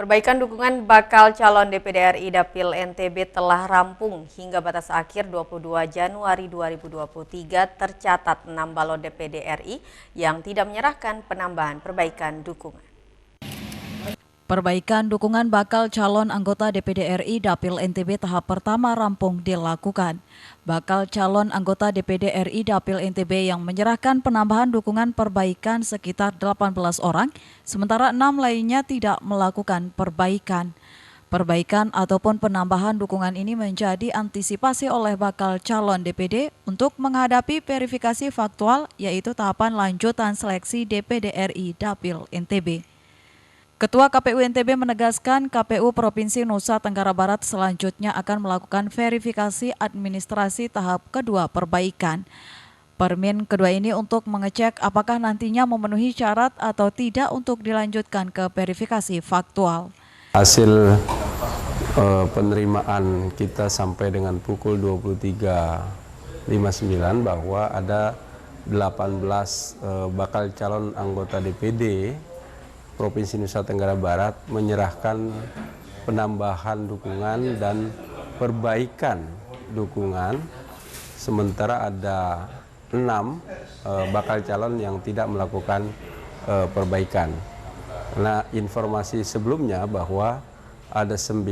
Perbaikan dukungan bakal calon DPD RI Dapil NTB telah rampung hingga batas akhir 22 Januari 2023 tercatat 6 balon DPD RI yang tidak menyerahkan penambahan perbaikan dukungan. Perbaikan dukungan bakal calon anggota DPD RI Dapil NTB tahap pertama rampung dilakukan. Bakal calon anggota DPD RI Dapil NTB yang menyerahkan penambahan dukungan perbaikan sekitar 18 orang, sementara 6 lainnya tidak melakukan perbaikan. Perbaikan ataupun penambahan dukungan ini menjadi antisipasi oleh bakal calon DPD untuk menghadapi verifikasi faktual, yaitu tahapan lanjutan seleksi DPD RI Dapil NTB. Ketua KPU NTB menegaskan KPU Provinsi Nusa Tenggara Barat selanjutnya akan melakukan verifikasi administrasi tahap kedua perbaikan. Permin kedua ini untuk mengecek apakah nantinya memenuhi syarat atau tidak untuk dilanjutkan ke verifikasi faktual. Hasil penerimaan kita sampai dengan pukul 23.59 bahwa ada 18 bakal calon anggota DPD Provinsi Nusa Tenggara Barat menyerahkan penambahan dukungan dan perbaikan dukungan, sementara ada 6 bakal calon yang tidak melakukan perbaikan. Nah, informasi sebelumnya bahwa ada 9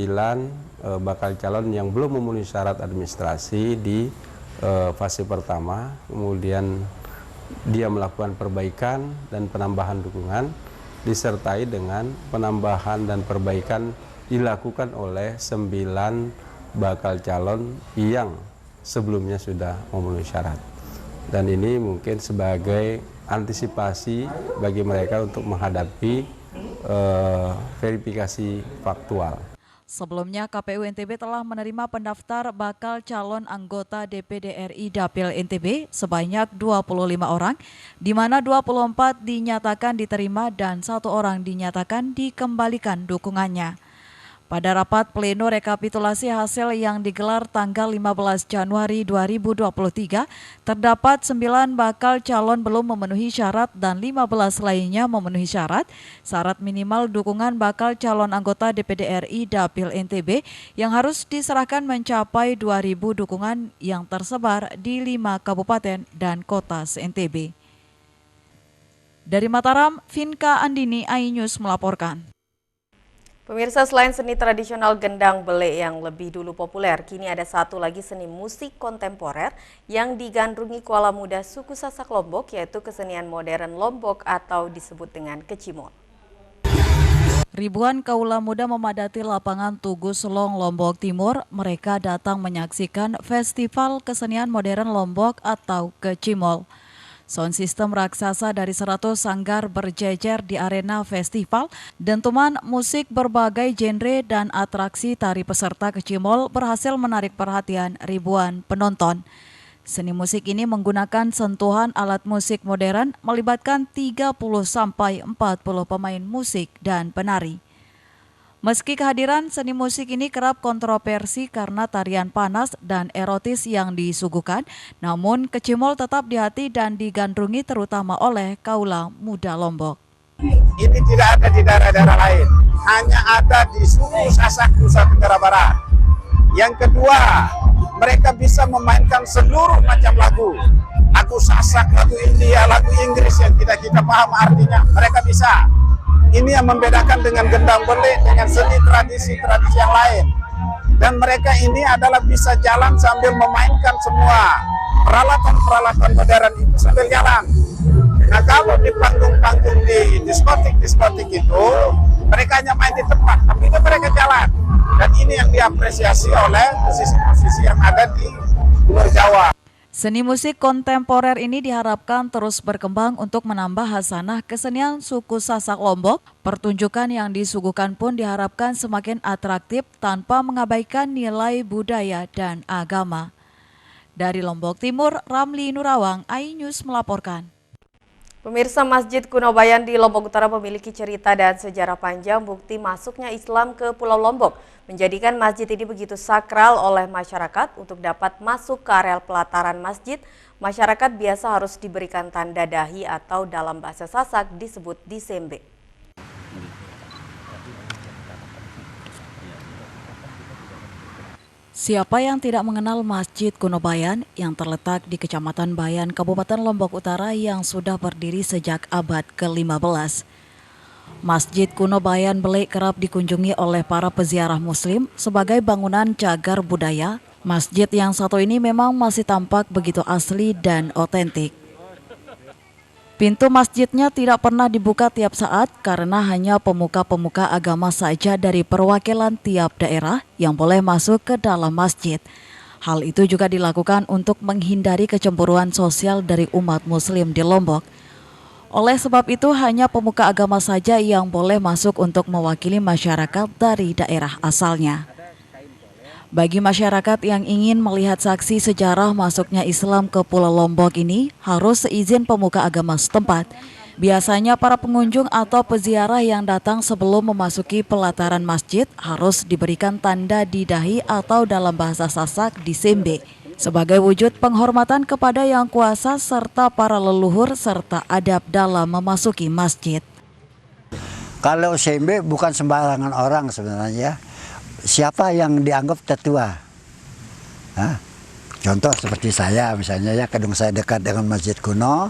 bakal calon yang belum memenuhi syarat administrasi di fase pertama, kemudian dia melakukan perbaikan dan penambahan dukungan, disertai dengan penambahan dan perbaikan dilakukan oleh 9 bakal calon yang sebelumnya sudah memenuhi syarat. Dan ini mungkin sebagai antisipasi bagi mereka untuk menghadapi verifikasi faktual. Sebelumnya, KPU NTB telah menerima pendaftar bakal calon anggota DPD RI Dapil NTB sebanyak 25 orang, di mana 24 dinyatakan diterima dan 1 orang dinyatakan dikembalikan dukungannya. Pada rapat pleno rekapitulasi hasil yang digelar tanggal 15 Januari 2023, terdapat 9 bakal calon belum memenuhi syarat dan 15 lainnya memenuhi syarat. Syarat minimal dukungan bakal calon anggota DPD RI Dapil NTB yang harus diserahkan mencapai 2.000 dukungan yang tersebar di 5 kabupaten dan kota se-NTB. Dari Mataram, Vinka Andini, iNews melaporkan. Pemirsa, selain seni tradisional gendang bele yang lebih dulu populer, kini ada satu lagi seni musik kontemporer yang digandrungi Kuala Muda suku Sasak Lombok, yaitu kesenian modern Lombok atau disebut dengan kecimol. Ribuan kaula muda memadati lapangan Tugu Selong, Lombok Timur. Mereka datang menyaksikan Festival Kesenian Modern Lombok atau Kecimol. Sound system raksasa dari 100 sanggar berjejer di arena festival, dentuman musik berbagai genre dan atraksi tari peserta Kecimol berhasil menarik perhatian ribuan penonton. Seni musik ini menggunakan sentuhan alat musik modern, melibatkan 30-40 pemain musik dan penari. Meski kehadiran seni musik ini kerap kontroversi karena tarian panas dan erotis yang disuguhkan, namun Kecimol tetap di hati dan digandrungi terutama oleh kaula muda Lombok. Ini tidak ada di daerah-daerah lain, hanya ada di suku Sasak Nusa Tenggara Barat. Yang kedua, mereka bisa memainkan seluruh macam lagu Sasak, lagu India, lagu Inggris yang kita paham artinya, mereka bisa. Ini yang membedakan dengan gendang bele dengan seni tradisi-tradisi yang lain. Dan mereka ini adalah bisa jalan sambil memainkan semua peralatan-peralatan modern itu sambil jalan. Nah, kalau di panggung-panggung di diskotik itu, mereka hanya main di tempat, tapi itu mereka jalan. Dan ini yang diapresiasi oleh musisi-musisi yang ada di luar Jawa. Seni musik kontemporer ini diharapkan terus berkembang untuk menambah hasanah kesenian suku Sasak Lombok. Pertunjukan yang disuguhkan pun diharapkan semakin atraktif tanpa mengabaikan nilai budaya dan agama. Dari Lombok Timur, Ramli Nurawang, iNews melaporkan. Pemirsa, Masjid Kuno Bayan di Lombok Utara memiliki cerita dan sejarah panjang bukti masuknya Islam ke Pulau Lombok, menjadikan masjid ini begitu sakral oleh masyarakat. Untuk dapat masuk ke areal pelataran masjid, masyarakat biasa harus diberikan tanda dahi atau dalam bahasa Sasak disebut disembe. Siapa yang tidak mengenal Masjid Kuno Bayan yang terletak di Kecamatan Bayan, Kabupaten Lombok Utara yang sudah berdiri sejak abad ke-15. Masjid Kuno Bayan Bele kerap dikunjungi oleh para peziarah muslim sebagai bangunan cagar budaya. Masjid yang satu ini memang masih tampak begitu asli dan otentik. Pintu masjidnya tidak pernah dibuka tiap saat karena hanya pemuka-pemuka agama saja dari perwakilan tiap daerah yang boleh masuk ke dalam masjid. Hal itu juga dilakukan untuk menghindari kecemburuan sosial dari umat muslim di Lombok. Oleh sebab itu hanya pemuka agama saja yang boleh masuk untuk mewakili masyarakat dari daerah asalnya. Bagi masyarakat yang ingin melihat saksi sejarah masuknya Islam ke Pulau Lombok ini harus seizin pemuka agama setempat. Biasanya para pengunjung atau peziarah yang datang sebelum memasuki pelataran masjid harus diberikan tanda di dahi atau dalam bahasa Sasak disembe sebagai wujud penghormatan kepada yang kuasa serta para leluhur serta adab dalam memasuki masjid. Kalau sembe bukan sembarangan orang sebenarnya. Siapa yang dianggap tetua? Contoh seperti saya misalnya ya, kadang saya dekat dengan Masjid Kuno,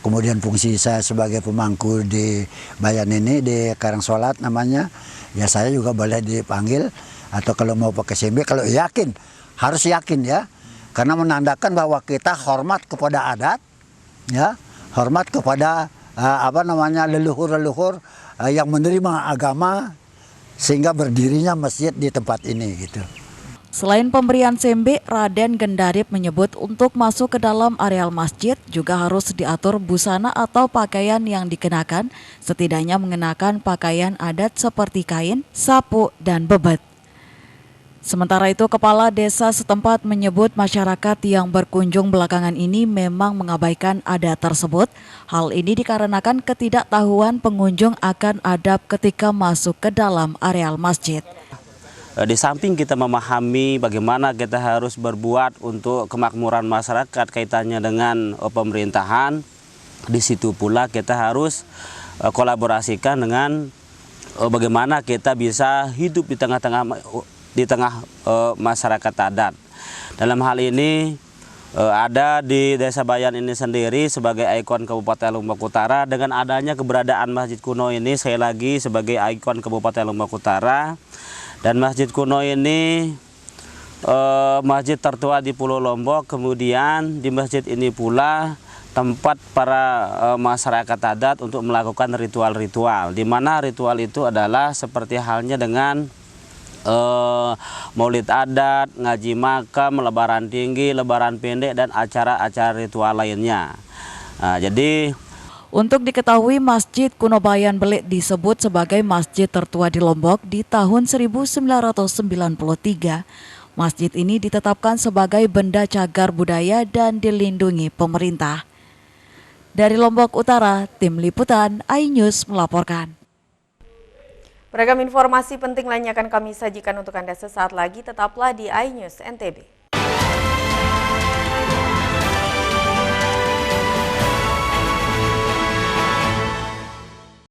kemudian fungsi saya sebagai pemangku di Bayan ini, di Karang Sholat namanya, ya saya juga boleh dipanggil, atau kalau mau pakai sembe, kalau yakin, harus yakin ya, karena menandakan bahwa kita hormat kepada adat, ya, hormat kepada leluhur-leluhur yang menerima agama, sehingga berdirinya masjid di tempat ini gitu. Selain pemberian sembe, Raden Gendarip menyebut untuk masuk ke dalam areal masjid juga harus diatur busana atau pakaian yang dikenakan, setidaknya mengenakan pakaian adat seperti kain, sapu, dan bebet. Sementara itu, Kepala Desa setempat menyebut masyarakat yang berkunjung belakangan ini memang mengabaikan adat tersebut. Hal ini dikarenakan ketidaktahuan pengunjung akan adab ketika masuk ke dalam areal masjid. Di samping kita memahami bagaimana kita harus berbuat untuk kemakmuran masyarakat kaitannya dengan pemerintahan, di situ pula kita harus kolaborasikan dengan bagaimana kita bisa hidup di tengah masyarakat adat. Dalam hal ini ada di Desa Bayan ini sendiri sebagai ikon Kabupaten Lombok Utara. Dengan adanya keberadaan Masjid Kuno ini sekali lagi sebagai ikon Kabupaten Lombok Utara, dan Masjid Kuno ini masjid tertua di Pulau Lombok. Kemudian di masjid ini pula tempat para masyarakat adat untuk melakukan ritual-ritual, di mana ritual itu adalah seperti halnya dengan maulid adat, ngaji makam, lebaran tinggi, lebaran pendek, dan acara-acara ritual lainnya. Jadi untuk diketahui, Masjid Kuno Bayan Bele disebut sebagai masjid tertua di Lombok di tahun 1993. Masjid ini ditetapkan sebagai benda cagar budaya dan dilindungi pemerintah. Dari Lombok Utara, Tim Liputan iNews melaporkan. Beragam informasi penting lainnya akan kami sajikan untuk Anda sesaat lagi. Tetaplah di iNews NTB.